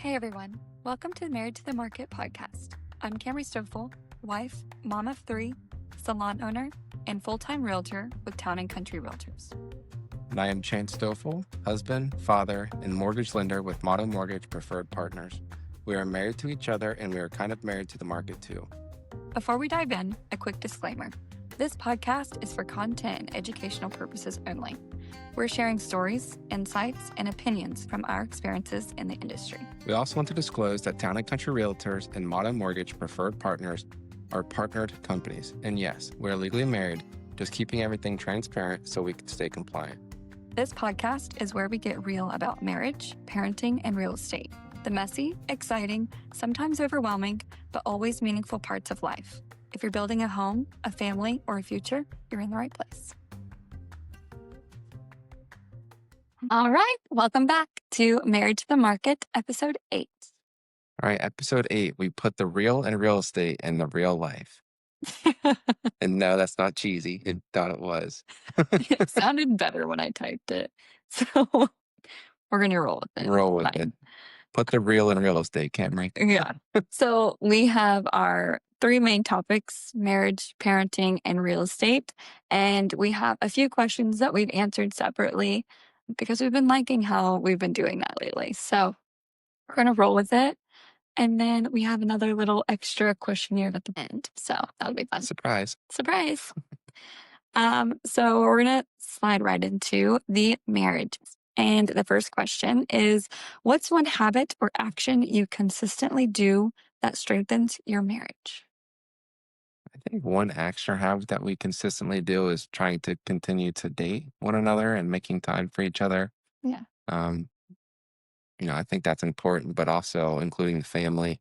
Hey everyone, welcome to the Married to the Market podcast. I'm Camry Stoffel, wife, mom of 3, salon owner, and full-time realtor with Town and Country Realtors. And I am Chance Stoffel, husband, father, and mortgage lender with Motto Mortgage Preferred Partners. We are married to each other and we are kind of married to the market too. Before we dive in, a quick disclaimer. This podcast is for content and educational purposes only. We're sharing stories, insights, and opinions from our experiences in the industry. We also want to disclose that Town and Country Realtors and Motto Mortgage Preferred Partners are partnered companies. And yes, we're legally married, just keeping everything transparent so we can stay compliant. This podcast is where we get real about marriage, parenting, and real estate. The messy, exciting, sometimes overwhelming, but always meaningful parts of life. If you're building a home, a family, or a future, you're in the right place. All right, welcome back to Married to the Market, episode 8. All right, episode 8, we put the real in real estate in the real life. And no, that's not cheesy. It thought it was. It sounded better when I typed it. So we're going to roll with it. Roll with Fine. it. Put the real in real estate, Camry. Yeah. So we have our 3 main topics: marriage, parenting, and real estate. And we have a few questions that we've answered separately because we've been liking how we've been doing that lately. So we're going to roll with it. And then we have another little extra questionnaire at the end. So that'll be fun. Surprise. Surprise. So we're going to slide right into the marriage. And the first question is, what's one habit or action you consistently do that strengthens your marriage? I think one action or habit that we consistently do is trying to continue to date one another and making time for each other. Yeah. Um, I think that's important, but also including the family,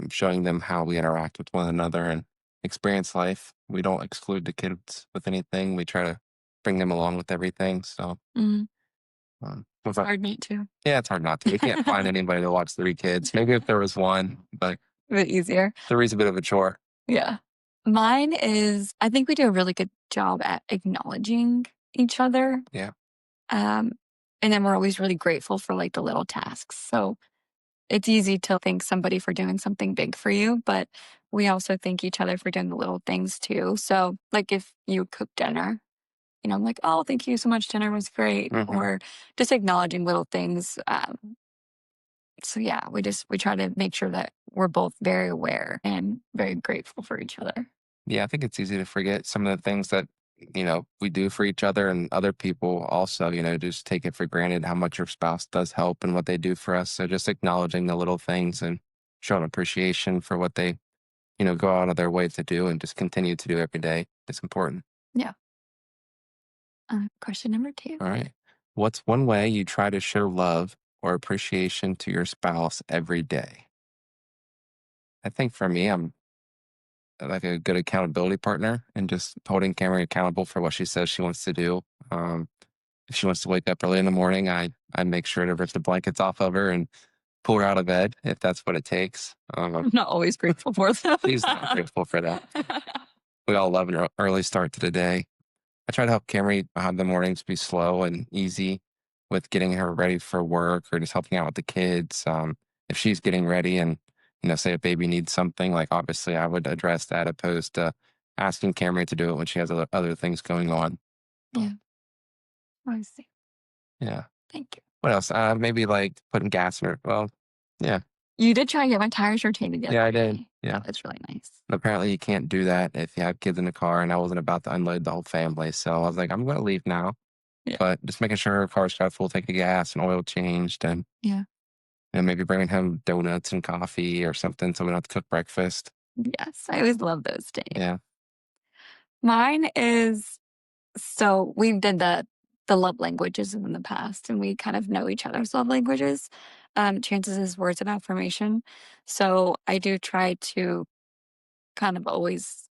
showing them how we interact with one another and experience life. We don't exclude the kids with anything. We try to bring them along with everything. So, Mm, what's it's hard not to. yeah, it's hard not to. We can't find anybody to watch 3 kids. Maybe if there was one, but A bit easier. 3's a bit of a chore. Yeah. Mine is, I think we do a really good job at acknowledging each other. Yeah. And then we're always really grateful for like the little tasks. So it's easy to thank somebody for doing something big for you, but we also thank each other for doing the little things too. So like if you cook dinner, I'm like, oh, thank you so much. Dinner was great. Mhm. Or just acknowledging little things. So yeah, we try to make sure that we're both very aware and very grateful for each other. Yeah, I think it's easy to forget some of the things that, we do for each other and other people also, just take it for granted how much your spouse does help and what they do for us. So just acknowledging the little things and showing appreciation for what they, go out of their way to do and just continue to do every day is important. Yeah. Question number 2. All right. What's one way you try to show love or appreciation to your spouse every day? I think for me, I'm like a good accountability partner and just holding Camry accountable for what she says she wants to do. If she wants to wake up early in the morning, I make sure to rip the blankets off of her and pull her out of bed if that's what it takes. I'm not always grateful for that. She's not grateful for that. We all love an early start to the day. I try to help Camry have the mornings be slow and easy with getting her ready for work or just helping out with the kids. If she's getting ready and, say a baby needs something, like obviously I would address that opposed to asking Camry to do it when she has other things going on. Yeah. I see. Yeah. Thank you. What else? Maybe like putting gas in her. Well, yeah. You did try to get my tires rotated Yeah, I did. yesterday. Yeah. That's really nice. Apparently you can't do that if you have kids in the car, and I wasn't about to unload the whole family. So I was like, I'm going to leave now. Yeah. But just making sure her car's got a full tank of gas and oil changed and Yeah. maybe bringing home donuts and coffee or something so we don't have to cook breakfast. Yes. I always love those days. Yeah. Mine is, so we did the love languages in the past, and we kind of know each other's love languages. Chances is words of affirmation. So I do try to kind of always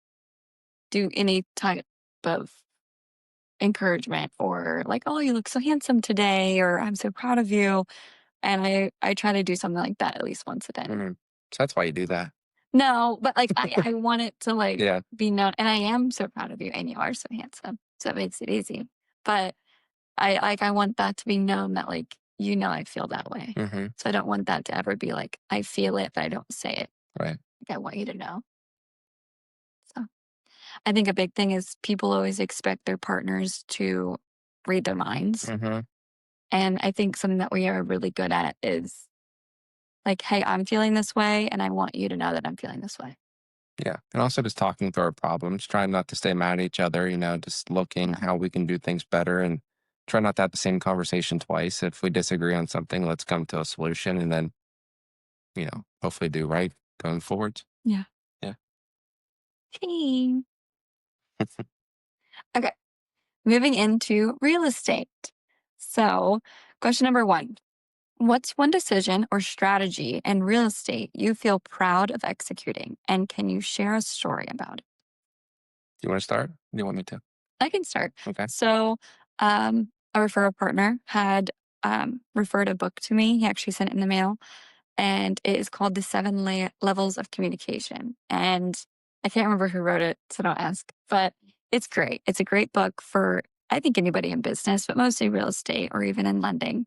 do any type of encouragement or like, oh, you look so handsome today, or I'm so proud of you. And I try to do something like that at least once a day. So that's why you do that. No, but like I want it to like Yeah. be known. And I am so proud of you, and you are so handsome. So it makes it easy. But I want that to be known that like you know I feel that way. Hmm. So I don't want that to ever be like, I feel it, but I don't say it. Right. Like, I want you to know. So I think a big thing is people always expect their partners to read their minds. Hmm. And I think something that we are really good at is like, hey, I'm feeling this way, and I want you to know that I'm feeling this way. Yeah. And also just talking through our problems, trying not to stay mad at each other, just looking Yeah. how we can do things better and try not to have the same conversation twice. If we disagree on something, let's come to a solution and then, hopefully do right going forward. Yeah. Yeah. Hey. Okay. Moving into real estate. So, question number one. What's one decision or strategy in real estate you feel proud of executing? And can you share a story about it? Do you want to start? Do you want me to? I can start. Okay. So, a referral partner had referred a book to me. He actually sent it in the mail, and it is called The Seven Levels of Communication. And I can't remember who wrote it, so don't ask, but it's great. It's a great book for, I think, anybody in business, but mostly real estate or even in lending.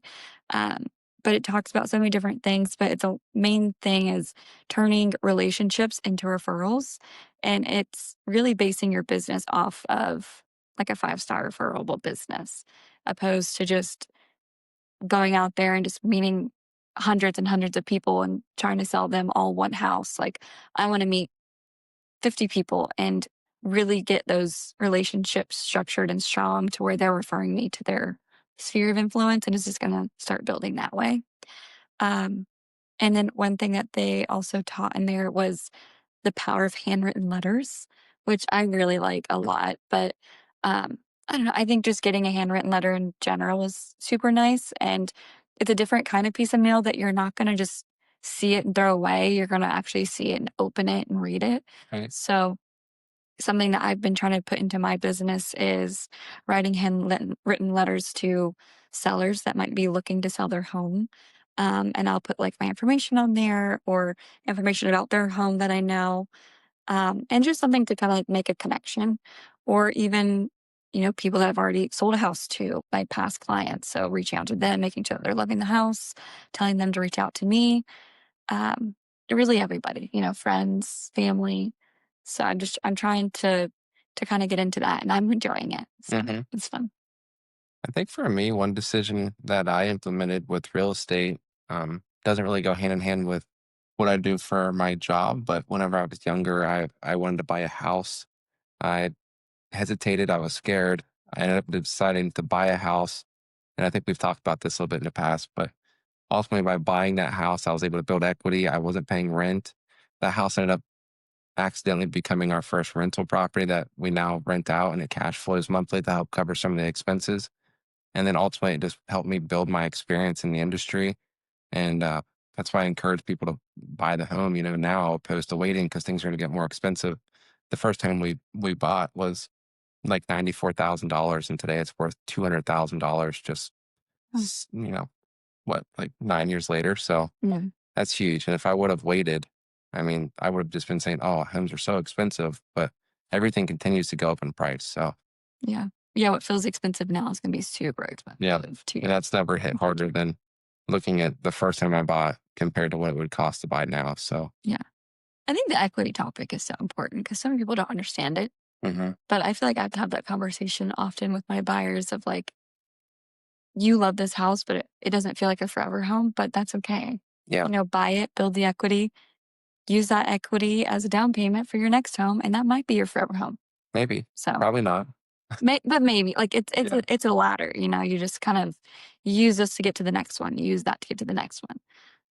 Um, but it talks about so many different things, but it's a main thing is turning relationships into referrals. And it's really basing your business off of like a five-star referable business, opposed to just going out there and just meeting hundreds and hundreds of people and trying to sell them all one house. Like, I want to meet 50 people and really get those relationships structured and strong to where they're referring me to their sphere of influence, and it's just going to start building that way. Um, and then one thing that they also taught in there was the power of handwritten letters, which I really like a lot. But I don't know. I think just getting a handwritten letter in general is super nice. And it's a different kind of piece of mail that you're not going to just see it and throw away. You're going to actually see it and open it and read it. Right. So, something that I've been trying to put into my business is writing handwritten letters to sellers that might be looking to sell their home. And I'll put like my information on there or information about their home that I know, and just something to kind of like make a connection, or even, people that I've already sold a house to, my past clients. So reaching out to them, making sure they're loving the house, telling them to reach out to me. Um, really everybody, friends, family. So I'm trying to kind of get into that, and I'm enjoying it. So Hmm. it's fun. I think for me, one decision that I implemented with real estate doesn't really go hand in hand with what I do for my job. But whenever I was younger, I wanted to buy a house. I hesitated. I was scared. I ended up deciding to buy a house. And I think we've talked about this a little bit in the past, but ultimately by buying that house, I was able to build equity. I wasn't paying rent. That house ended up accidentally becoming our first rental property that we now rent out and it cash flows monthly to help cover some of the expenses. And then ultimately, it just helped me build my experience in the industry. And that's why I encourage people to buy the home, now opposed to waiting because things are going to get more expensive. The first home we bought was like $94,000, and today it's worth $200,000. Just Mm. what, like 9 years later. So Yeah. that's huge. And if I would have waited, I mean, I would have just been saying, "Oh, homes are so expensive," but everything continues to go up in price. So Yeah. Yeah. What feels expensive now is going to be super yeah, expensive 2 years. and that's never hit harder than looking at the first time I bought compared to what it would cost to buy now. So, Yeah. I think the equity topic is so important because some people don't understand it. hmm, But I feel like I have to have that conversation often with my buyers of like, you love this house, but it doesn't feel like a forever home, but that's okay. yeah, Buy it, build the equity, use that equity as a down payment for your next home, and that might be your forever home. maybe, So, probably not. but maybe like Yeah. it's a ladder. You just kind of use this to get to the next one. You use that to get to the next one.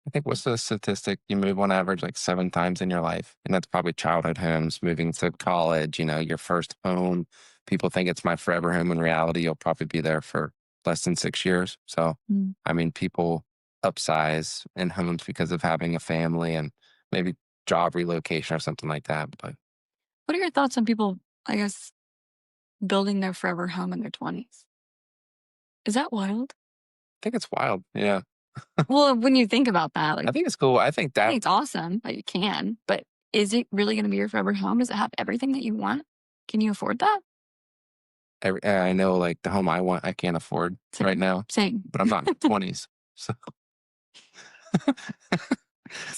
I think what's the statistic? You move on average like 7 times in your life. And that's probably childhood homes, moving to college, your first home. People think it's my forever home. In reality, you'll probably be there for less than 6 years. So, Mm. I mean, people upsize in homes because of having a family and maybe job relocation or something like that. But I What are your thoughts on people? I guess building their forever home in their 20s. Is that wild? think it's wild. Yeah. Well, when you think about that, I like, think it's cool. I think I that think it's awesome that you can, but is it really going to be your forever home? Does it have everything that you want? Can you afford that? I know like the home I want, I can't afford right Same, now, same. but I'm not in my 20s. So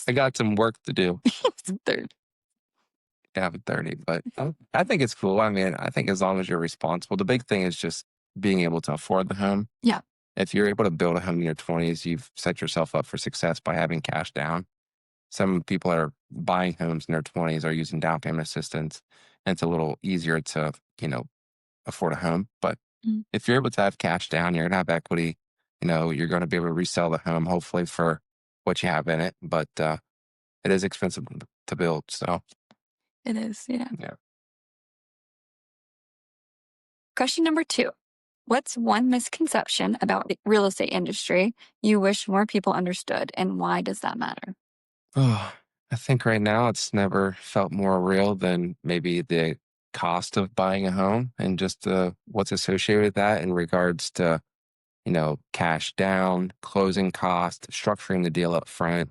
I got some work to do. Third. Yeah, I'm 30, but I think it's cool. I mean, I think as long as you're responsible, the big thing is just being able to afford the home. Yeah. If you're able to build a home in your 20s, you've set yourself up for success by having cash down. Some people that are buying homes in their 20s are using down payment assistance, and it's a little easier to, afford a home. But Mm, if you're able to have cash down, you're going to have equity. You're going to be able to resell the home, hopefully for what you have in it. But it is expensive to build. So, it is. Yeah. yeah. Question number 2. What's one misconception about the real estate industry you wish more people understood, and why does that matter? Oh, I think right now it's never felt more real than maybe the cost of buying a home and just what's associated with that in regards to, cash down, closing cost, structuring the deal up front.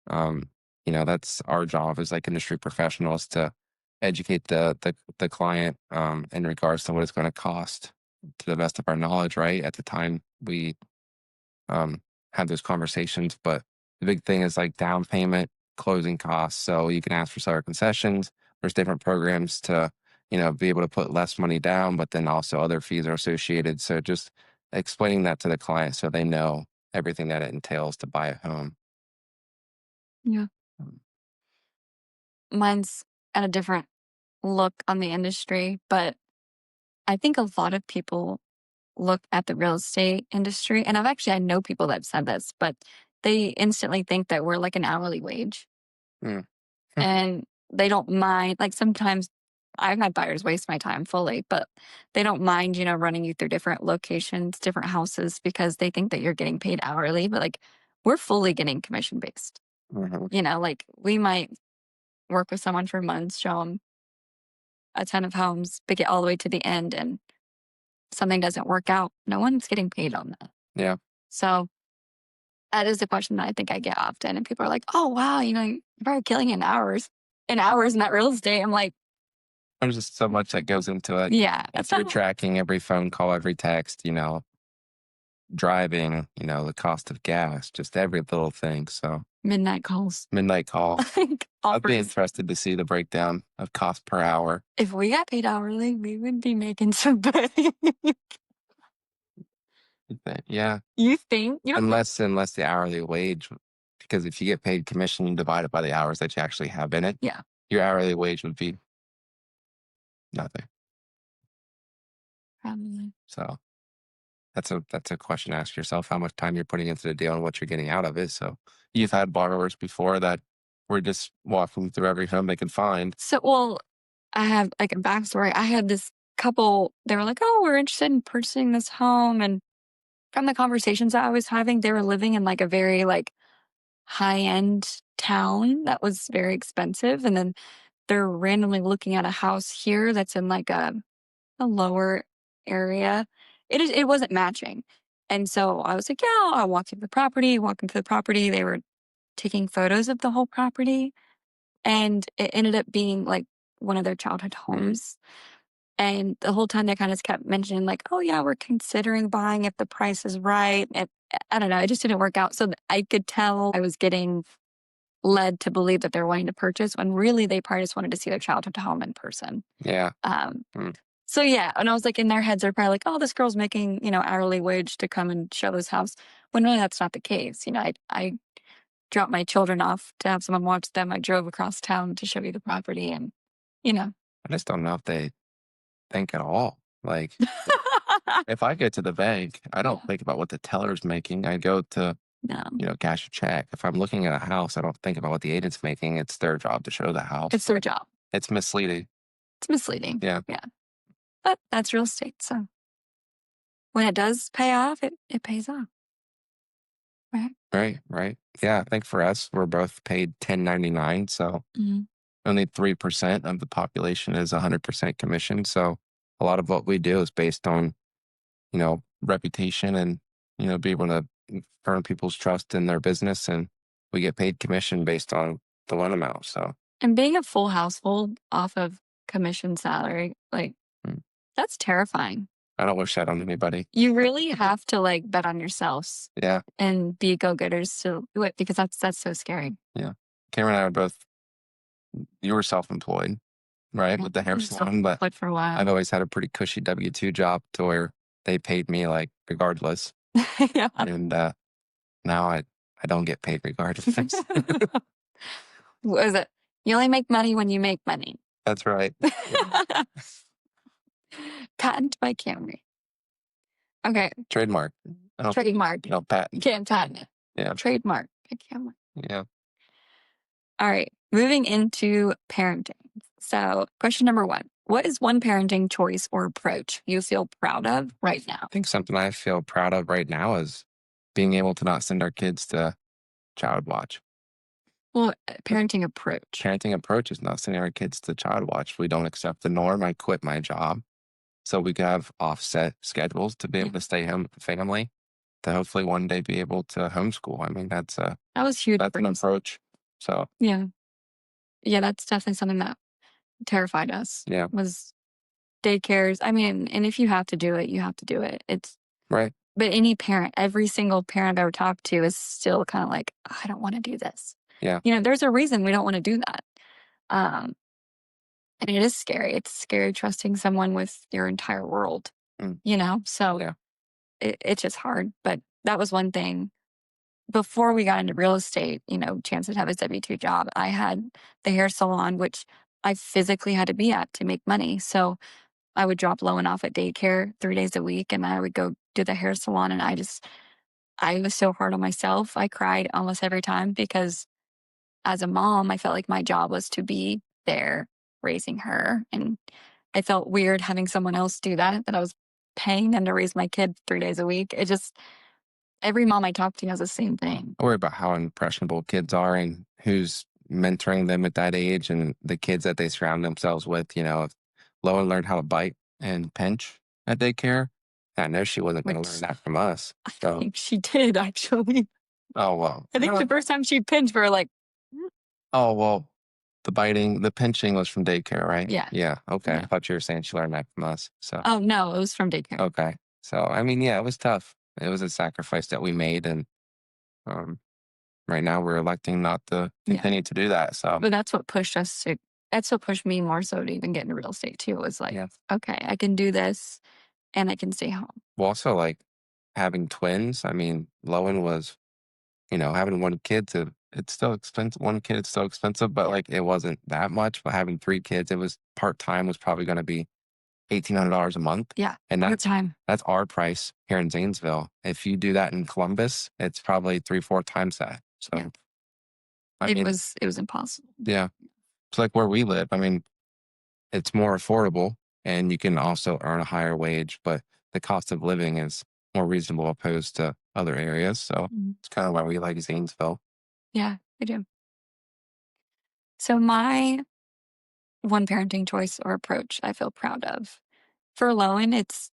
Um, that's our job as like industry professionals to educate the client in regards to what it's going to cost to the best of our knowledge, right? At the time we um, have those conversations. But the big thing is like down payment, closing costs. So you can ask for seller concessions. There's different programs to, be able to put less money down, but then also other fees are associated. So just explaining that to the client so they know everything that it entails to buy a home. Yeah. Um, Mine's at a different look on the industry, but I think a lot of people look at the real estate industry, and I know people that have said this, but they instantly think that we're like an hourly wage, mm, and they don't mind. Like sometimes I've had buyers waste my time fully, but they don't mind, running you through different locations, different houses because they think that you're getting paid hourly, but like we're fully getting commission based. mhm. Like we might work with someone for months, show them a ton of homes, but get all the way to the end and something doesn't work out. No one's getting paid on that. Yeah. So that is a question that I think I get often. And people are like, oh, wow, you're probably killing in hours in that real estate. I'm like, There's just so much that goes into it. yeah, If that's you're not tracking every phone call, every text, driving, the cost of gas, just every little thing. So midnight calls, midnight call. like I'd be offers. interested to see the breakdown of cost per hour. If we got paid hourly, we would be making some money. Yeah, You think? You don't think? unless the hourly wage, because if you get paid commission, you divide it by the hours that you actually have in it. Yeah, Your hourly wage would be nothing. probably. So that's a question to ask yourself: how much time you're putting into the deal and what you're getting out of it. So you've had borrowers before that were just walking through every home they could find. So, well, I have like a backstory. I had this couple, they were like, oh, we're interested in purchasing this home. And from the conversations that I was having, they were living in like a very like high-end town that was very expensive, and then they're randomly looking at a house here that's in like a lower area. It wasn't matching. And so I was like, "Yeah, I'll walk you through the property." Walking through the property, they were taking photos of the whole property, and it ended up being like one of their childhood Mm, homes. And the whole time they kinda just kept mentioning like, "Oh, yeah, we're considering buying if the price is right." And I don't know, it just didn't work out. So I could tell I was getting led to believe that they're wanting to purchase when really they probably just wanted to see their childhood home in person. yeah. Um, Mm. so yeah, and I was like, in their heads, they're probably like, "Oh, this girl's making, hourly wage to come and show this house." When really that's not the case. I dropped my children off to have someone watch them. I drove across town to show you the property and, you know. I just don't know if they think at all. Like if I get to the bank, I don't Yeah. think about what the teller's making. I go to, No, cash a check. If I'm looking at a house, I don't think about what the agent's making. It's their job to show the house, it's their but job. it's misleading. It's misleading. Yeah. Yeah. But that's real estate. So when it does pay off, it pays off. Right. Right. Right. Yeah. I think for us, we're both paid 1099. So Mhm. only 3% of the population is 100% commission. So a lot of what we do is based on, reputation and, be able to earn people's trust in their business. And we get paid commission based on the loan amount. So, And being a full household off of commission salary, like mm, that's terrifying. I don't wish that on anybody. You really have to, like, bet on yourselves Yeah, and be go-getters to do it because that's so scary. yeah. Cameron and I are both, you were self-employed, right, Yeah, with the I hair was salon, but self-employed for a I've while. always had a pretty cushy W-2 job to where they paid me, like, regardless, Yeah. and, now I don't get paid regardless. What is it? You only make money when you make money. That's right. Patent by Camry. Okay, Trademark. I don't trademark. no You patent. can't patent it. Yeah, Trademark by Camry. yeah. All right, moving into parenting. So, question number one: what is one parenting choice or approach you feel proud of right now? I think something I feel proud of right now is being able to not send our kids to child watch. Well, The parenting approach. parenting approach is not sending our kids to child watch. We don't accept the norm. I quit my job so we could have offset schedules to be Yeah, able to stay home with the family to hopefully one day be able to homeschool. I mean, that was huge that's for an us. approach. So Yeah, yeah, that's definitely something that terrified us. yeah, Was daycares. I mean, and if you have to do it, you have to do it. It's right. but any parent, every single parent I've ever talked to is still kind of like, I don't want to do this. Yeah. There's a reason we don't want to do that. Um, and it is scary. It's scary trusting someone with your entire world, Mm, So yeah. it's just hard. But that was one thing. Before we got into real estate, Chance would have his W-2 job. I had the hair salon, which I physically had to be at to make money. So I would drop low and off at daycare 3 days a week and then I would go do the hair salon. And I was so hard on myself. I cried almost every time because as a mom, I felt like my job was to be there raising her. And I felt weird having someone else do that I was paying them to raise my kid 3 days a week. Every mom I talk to has the same thing. I worry about how impressionable kids are and who's mentoring them at that age and the kids that they surround themselves with. If Lowen learned how to bite and pinch at daycare, I know she wasn't going to learn Which that from us. I So, think she did actually. oh, well. I think the first time she pinched, we were like, "Mm." Oh, well, the pinching was from daycare, right? Yeah, Yeah. Okay. I yeah. thought you were saying she learned that from us. So, Oh, no, it was from daycare. okay. So, I mean, yeah, it was tough. It was a sacrifice that we made. And um, right now we're electing not to Yeah. continue to do that. So, But that's what pushed me more so to even get into real estate too. It was like, yeah. okay, I can do this and I can stay home. Well, also, like having twins, I mean, Lowen was, having one kid it's still expensive. One kid, it's still expensive, but Yeah. like it wasn't that much. But having three kids, it was part time was probably going to be $1,800 a month. Yeah. And Part time. that's our price here in Zanesville. If you do that in Columbus, it's probably three, four times that. Yeah. So, I It mean, was it was impossible. yeah, it's like where we live. I mean, it's more affordable and you can also earn a higher wage, but the cost of living is more reasonable opposed to other areas. So Mhm. it's kind of why we like Zanesville. Yeah, I do. So my one parenting choice or approach I feel proud of. For Lowen, it's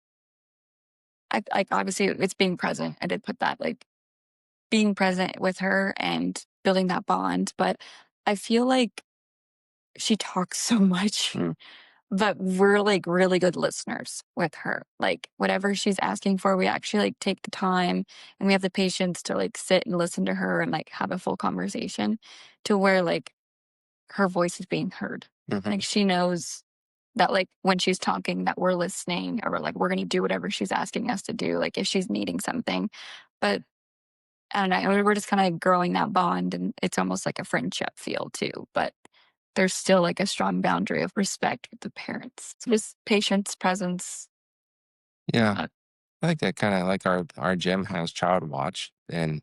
like obviously it's being present. I did put that like being present with her and building that bond. But I feel like she talks so much, Mm, but we're like really good listeners with her. Like whatever she's asking for, we actually like take the time and we have the patience to like sit and listen to her and like have a full conversation to where like her voice is being heard. Like mhm. she knows that like when she's talking that we're listening or like we're going to do whatever she's asking us to do like if she's needing something. But I don't know, we're just kind of growing that bond and it's almost like a friendship feel too, but there's still like a strong boundary of respect with the parents. So just patience, presence. Yeah. Uh, I think that kind of like our gym has child watch and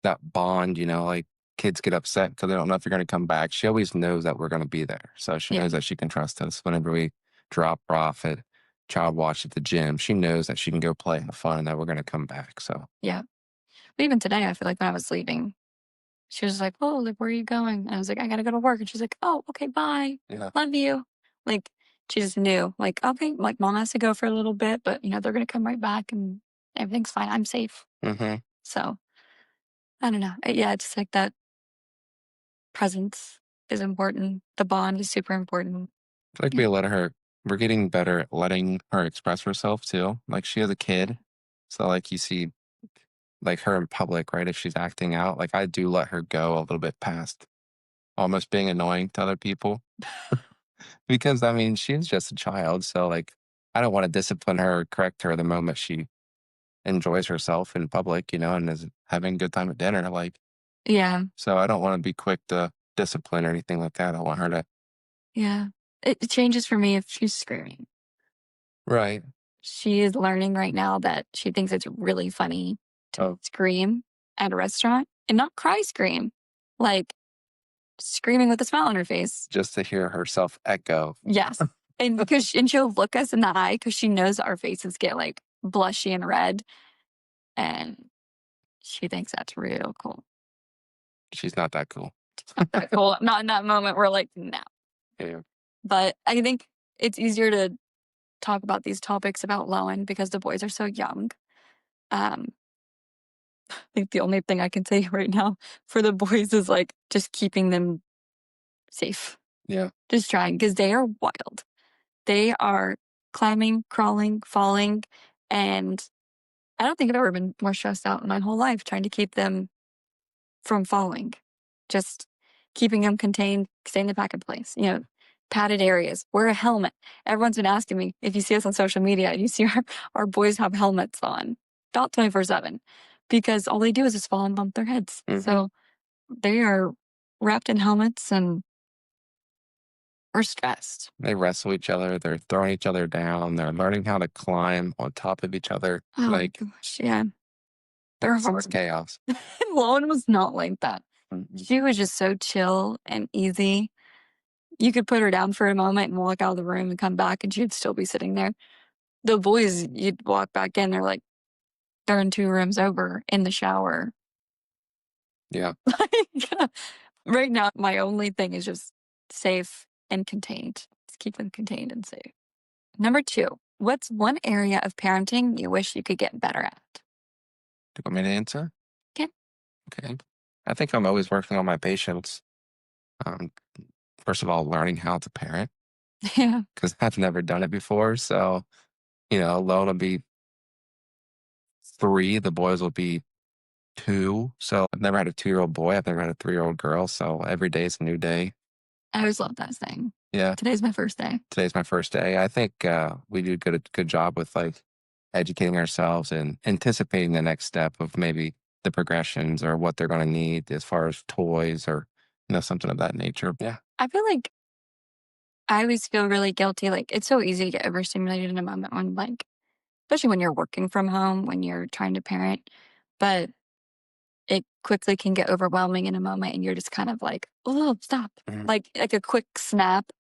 that bond, like kids get upset because they don't know if you're going to come back. She always knows that we're going to be there. So she yeah, knows that she can trust us whenever we drop her off at child watch at the gym. She knows that she can go play and have fun and that we're going to come back. So, yeah. But even today, I feel like when I was leaving, she was like, "Oh, like where are you going?" And I was like, "I gotta go to work." And she's like, "Oh, okay, bye. yeah. Love you." Like she just knew, like, okay, like mom has to go for a little bit, but they're gonna come right back and everything's fine. I'm safe. Hmm. So I don't know. Yeah, it's like that presence is important. The bond is super important. I feel like Yeah. we let her we're getting better at letting her express herself too. Like she has a kid. So like you see like her in public, right? If she's acting out, like I do let her go a little bit past almost being annoying to other people. Because I mean, she's just a child. So like I don't want to discipline her or correct her the moment she enjoys herself in public, and is having a good time at dinner. Like, Yeah. so I don't want to be quick to discipline or anything like that. I want her to. Yeah. It changes for me if she's screaming. Right. She is learning right now that she thinks it's really funny to Oh, scream at a restaurant and not cry scream, like screaming with a smile on her face. just to hear herself echo. Yes. And she'll look us in the eye because she knows our faces get like blushy and red. And she thinks that's real cool. She's not that cool. Not that cool. Not in that moment. We're like, no. Yeah. But I think it's easier to talk about these topics about Lowen because the boys are so young. Um, I think the only thing I can say right now for the boys is like just keeping them safe. Yeah. Just trying because they are wild. They are climbing, crawling, falling. And I don't think I've ever been more stressed out in my whole life trying to keep them from falling. Just keeping them contained, staying the pack in place, padded areas, wear a helmet. Everyone's been asking me if you see us on social media and you see our boys have helmets on about 24/7 because all they do is just fall and bump their heads. So they are wrapped in helmets and are stressed. They wrestle each other. They're throwing each other down. They're learning how to climb on top of each other. Oh Like, gosh, yeah. They're it's hard. chaos. Lauren was not like that. She was just so chill and easy. You could put her down for a moment and walk out of the room and come back and she'd still be sitting there. The boys, you'd walk back in, they're like, they're in 2 rooms over in the shower. Yeah. Like, right now, my only thing is just safe and contained. Just keep them contained and safe. Number 2, what's one area of parenting you wish you could get better at? Do you want me to answer? Okay. Okay. I think I'm always working on my patience. Um, First of all, learning how to parent Yeah. because I've never done it before. So, Lone will be 3, the boys will be 2. So I've never had a 2-year-old boy. I've never had a 3-year-old girl. So every day is a new day. I always love that saying. Yeah. Today's my first day. Today's my first day. I think we do good job with like educating ourselves and anticipating the next step of maybe the progressions or what they're going to need as far as toys or something of that nature. Yeah. I feel like I always feel really guilty. Like, it's so easy to get overstimulated in a moment when, like, especially when you're working from home, when you're trying to parent. But it quickly can get overwhelming in a moment and you're just kind of like, oh, stop. Mhm. Like a quick snap.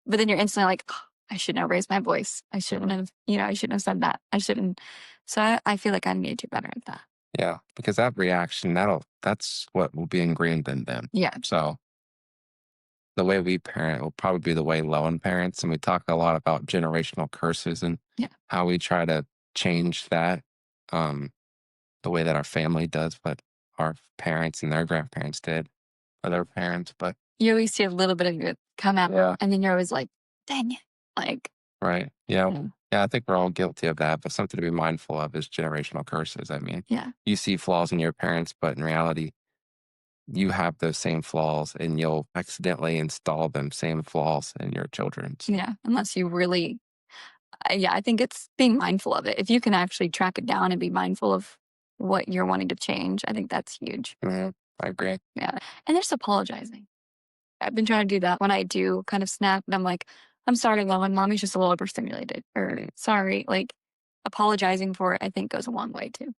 But then you're instantly like, oh, I shouldn't have raised my voice. I shouldn't have, I shouldn't have said that. I shouldn't. So I feel like I need to do better at that. Yeah, because that reaction that's what will be ingrained in them. Yeah. So the way we parent will probably be the way Lowen parents, and we talk a lot about generational curses and Yeah. how we try to change that. Um, the way that our family does what our parents and their grandparents did or their parents. But You always see a little bit of it come out. yeah, And then you're always like, dang it. Like, right. Yeah. yeah. Yeah, I think we're all guilty of that, but something to be mindful of is generational curses. I mean, Yeah. you see flaws in your parents, but in reality, you have those same flaws and you'll accidentally install them same flaws in your children's. Yeah. Unless you really, yeah, I think it's being mindful of it. If you can actually track it down and be mindful of what you're wanting to change, I think that's huge. Mhm, I agree. Yeah. And there's apologizing. I've been trying to do that when I do kind of snap and I'm like, I'm sorry, Lowen, mommy's just a little overstimulated. Or sorry, like apologizing for it, I think goes a long way too.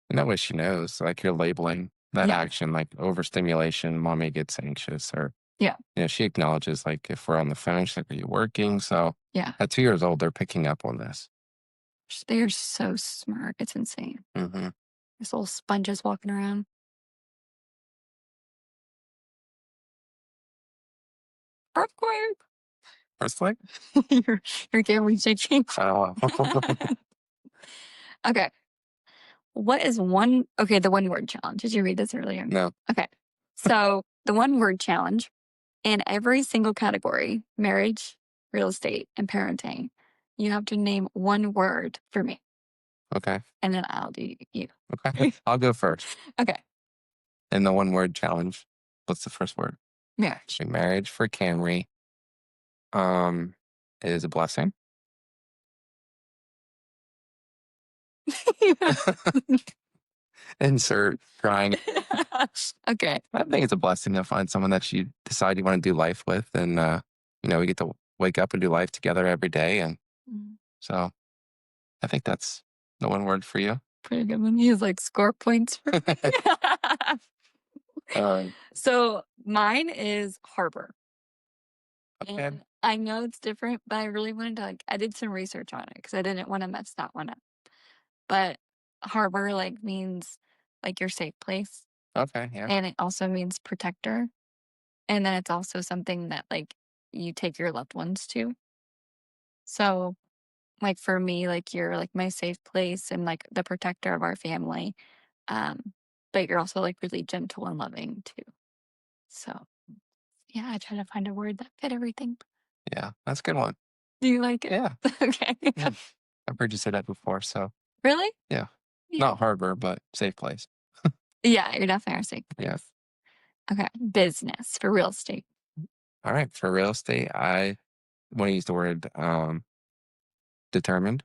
And that way she knows, like you're labeling that Yeah. action like overstimulation, mommy gets anxious, or Yeah. she acknowledges like if we're on the phone, she's like, are you working? So Yeah. at 2 years old, they're picking up on this. They are so smart. It's insane. Mm-hmm. These little sponges walking around. Earthquake. It's like, your, your Camry shaking. I don't know. Okay. The 1 word challenge. Did you read this earlier? No. Okay. So the 1 word challenge in every single category: marriage, real estate, and parenting. You have to name one word for me, Okay. and then I'll do you. Okay. I'll go first. Okay. In the one word challenge, what's the first word? Marriage. Marriage for Camry um, is a blessing. Insert crying. Okay. I think it's a blessing to find someone that you decide you want to do life with. And, we get to wake up and do life together every day. And Mm, so I think that's the one word for you. pretty good one. He has like score points for me. uh, So mine is harbor. okay. And I know it's different, but I really wanted to I did some research on it because I didn't want to mess that one up. But harbor like means like your safe place. Okay. Yeah. And it also means protector. And then it's also something that like you take your loved ones to. So like for me, like you're like my safe place and like the protector of our family. Um, but you're also like really gentle and loving too. So yeah, I try to find a word that fit everything. Yeah. That's a good one. Do you like it? Yeah. Okay. Yeah. I've heard you say that before. So Really? yeah. Yeah. Not harbor, but safe place. Yeah, you're definitely our safe Yeah. place. Okay. Business for real estate. All right. For real estate, I want to use the word determined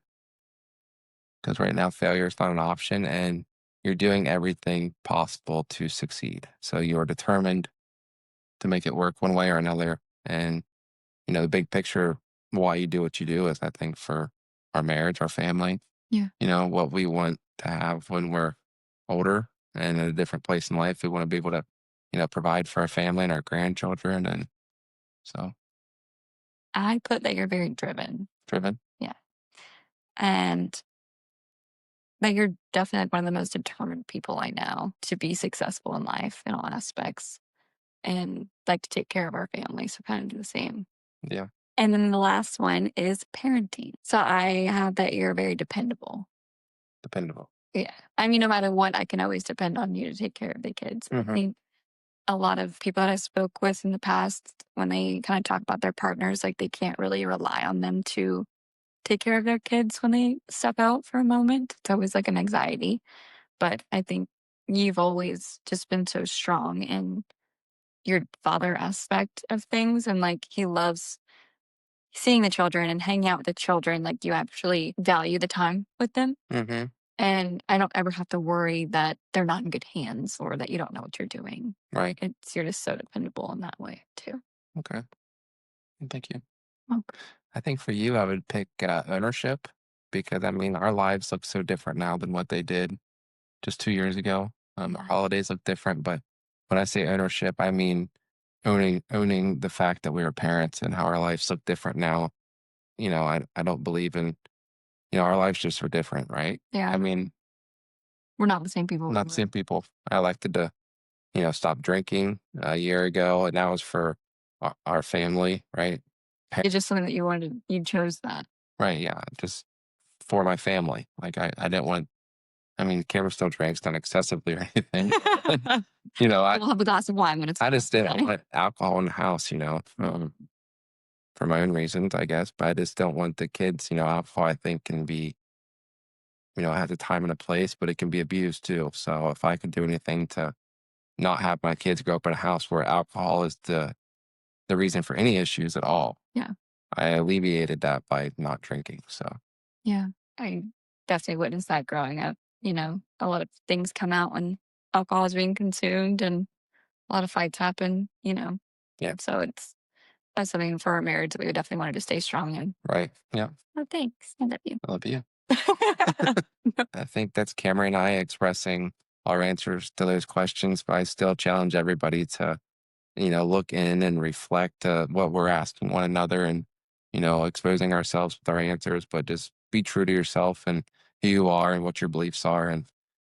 because right now failure is not an option and you're doing everything possible to succeed. So you're determined to make it work one way or another. And, the big picture, why you do what you do is, I think, for our marriage, our family, Yeah. what we want to have when we're older and in a different place in life. We want to be able to, provide for our family and our grandchildren. And so I put that you're very driven. driven. Yeah. And that you're definitely like one of the most determined people I know to be successful in life in all aspects and like to take care of our family. So kind of do the same. Yeah. And then the last one is parenting. So I have that you're very dependable. Dependable. Yeah. I mean, no matter what, I can always depend on you to take care of the kids. I Hmm. think a lot of people that I spoke with in the past, when they kind of talk about their partners, like they can't really rely on them to take care of their kids when they step out for a moment. It's always like an anxiety. But I think you've always just been so strong in your father aspect of things. And like he loves seeing the children and hanging out with the children. Like you actually value the time with them. Hmm. And I don't ever have to worry that they're not in good hands or that you don't know what you're doing. Right. You're just so dependable in that way too. Okay. Thank you. Well, I think for you, I would pick ownership because our lives look so different now than what they did just 2 years ago. Our yeah. holidays look different, but when I say ownership, I mean owning the fact that we are parents and how our lives look different now. I don't believe in our lives just are different, right? Yeah. I mean, We're not the same people we not the were. same people. I elected to stop drinking a year ago, and that was for our family, right? It's just something that you wanted, you chose that. Right? Yeah, just for my family. Like I didn't want. Cameron still drinks, not excessively or anything. I We'll have a glass of wine when it's I just didn't okay. want alcohol in the house, for my own reasons, I guess. But I just don't want the kids, alcohol I think can be, has a time and a place, but it can be abused too. So if I could do anything to not have my kids grow up in a house where alcohol is the reason for any issues at all, Yeah. I alleviated that by not drinking. So Yeah. I definitely witnessed that growing up. A lot of things come out when alcohol is being consumed and a lot of fights happen. yeah, So that's something for our marriage that we would definitely wanted to stay strong in. right. Yeah. Oh, thanks. I love you. I love you. I think that's Cameron and I expressing our answers to those questions, but I still challenge everybody to, look in and reflect what we're asking one another and, exposing ourselves with our answers, but just be true to yourself and who you are and what your beliefs are and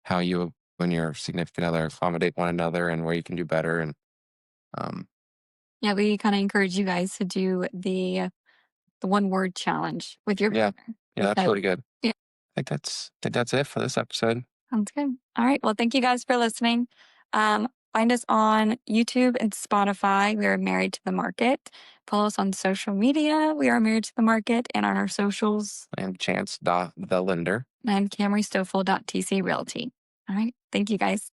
how you, when your significant other, accommodate one another and where you can do better. And um, Yeah, we kind of encourage you guys to do the one word challenge with your yeah, partner. yeah, that's really good. Yeah, I think that's it for this episode. sounds good. All right. Well, thank you guys for listening. Find us on YouTube and Spotify. We are Married to the Market. Follow us on social media. We are Married to the Market and on our socials. And Chance the lender. I'm Camry Stoffel.tc Realty. All right. Thank you guys.